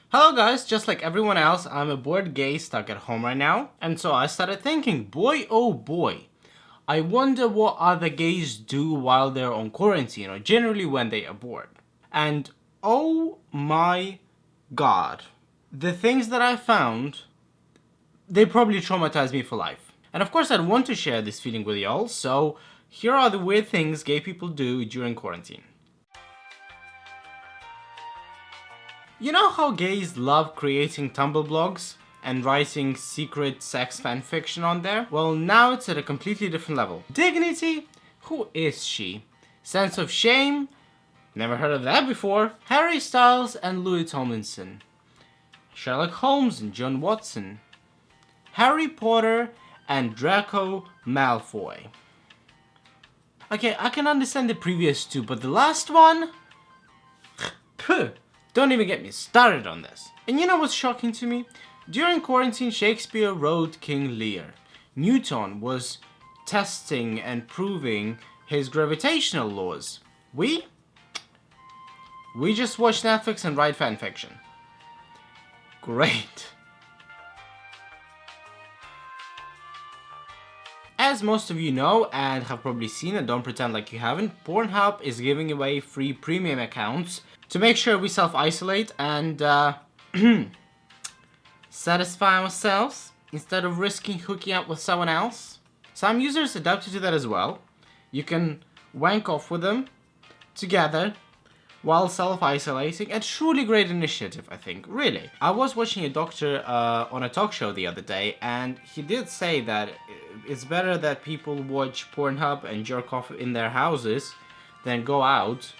Hello guys, just like everyone else, I'm a bored gay stuck at home right now. And so I started thinking, boy oh boy, I wonder what other gays do while they're on quarantine or generally when they are bored. And oh my god, the things that I found, they probably traumatized me for life. And of course I'd want to share this feeling with y'all, so here are the weird things gay people do during quarantine. You know how gays love creating Tumblr blogs and writing secret sex fanfiction on there? Well, now it's at a completely different level. Dignity? Who is she? Sense of shame? Never heard of that before. Harry Styles and Louis Tomlinson. Sherlock Holmes and John Watson. Harry Potter and Draco Malfoy. Okay, I can understand the previous two, but the last one? Puh. Don't even get me started on this. And you know what's shocking to me? During quarantine, Shakespeare wrote King Lear. Newton was testing and proving his gravitational laws. We just watch Netflix and write fanfiction. Great. As most of you know and have probably seen, and don't pretend like you haven't, Pornhub is giving away free premium accounts to make sure we self-isolate and satisfy ourselves instead of risking hooking up with someone else. Some users adapted to that as well. You can wank off with them together while self-isolating. A truly great initiative, I think, really. I was watching a doctor on a talk show the other day, and he did say that it's better that people watch Pornhub and jerk off in their houses than go out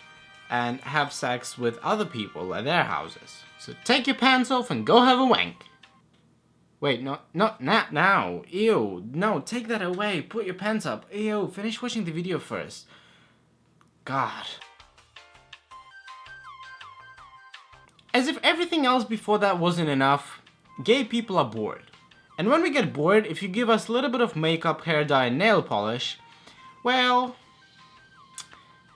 and have sex with other people at their houses. So take your pants off and go have a wank. Wait, not now. Ew, no, take that away. Put your pants up. Ew, finish watching the video first. God. As if everything else before that wasn't enough, gay people are bored. And when we get bored, if you give us a little bit of makeup, hair dye, and nail polish, well,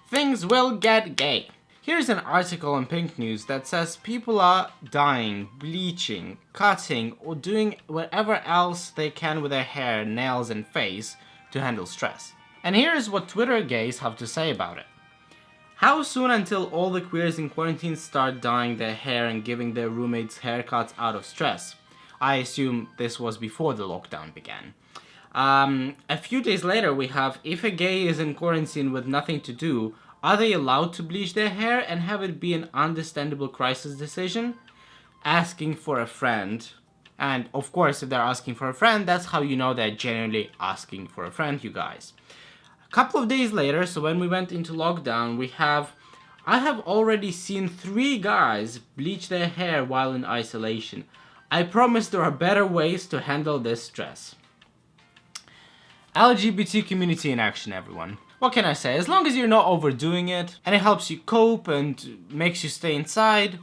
things will get gay. Here's an article on PinkNews that says people are dyeing, bleaching, cutting, or doing whatever else they can with their hair, nails, and face to handle stress. And here's what Twitter gays have to say about it. How soon until all the queers in quarantine start dyeing their hair and giving their roommates haircuts out of stress? I assume this was before the lockdown began. A few days later we have, if a gay is in quarantine with nothing to do, are they allowed to bleach their hair and have it be an understandable crisis decision? Asking for a friend. And of course, if they're asking for a friend, that's how you know they're genuinely asking for a friend, you guys. A couple of days later, so when we went into lockdown, I have already seen 3 guys bleach their hair while in isolation. I promise there are better ways to handle this stress. LGBT community in action, everyone. What can I say? As long as you're not overdoing it, and it helps you cope and makes you stay inside,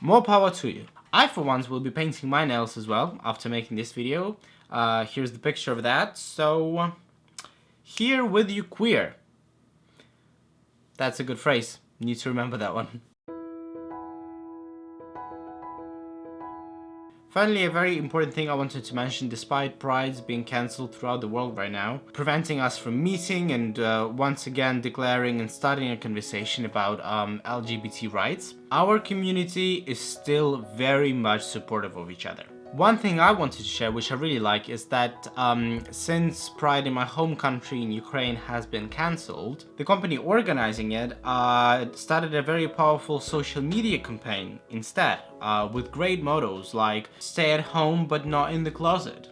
more power to you. I, for once, will be painting my nails as well after making this video. Here's the picture of that. So, here with you queer. That's a good phrase. Need to remember that one. Finally, a very important thing I wanted to mention, despite prides being cancelled throughout the world right now, preventing us from meeting and once again declaring and starting a conversation about LGBT rights, our community is still very much supportive of each other. One thing I wanted to share, which I really like, is that since Pride in my home country in Ukraine has been cancelled, the company organizing it started a very powerful social media campaign instead, with great mottos like stay at home but not in the closet,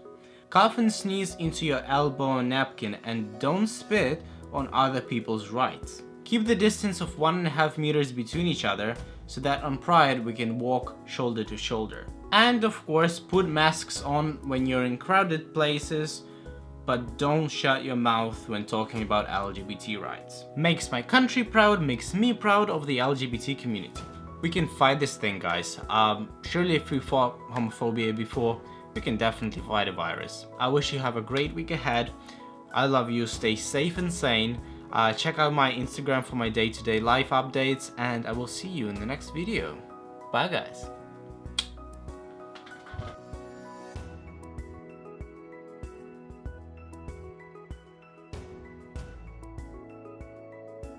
cough and sneeze into your elbow on napkin, and don't spit on other people's rights. Keep the distance of 1.5 meters between each other so that on Pride we can walk shoulder to shoulder. And of course, put masks on when you're in crowded places, but don't shut your mouth when talking about LGBT rights. Makes my country proud, makes me proud of the LGBT community. We can fight this thing, guys. Surely if we fought homophobia before, we can definitely fight a virus. I wish you have a great week ahead. I love you, stay safe and sane. Check out my Instagram for my day-to-day life updates, and I will see you in the next video. Bye, guys.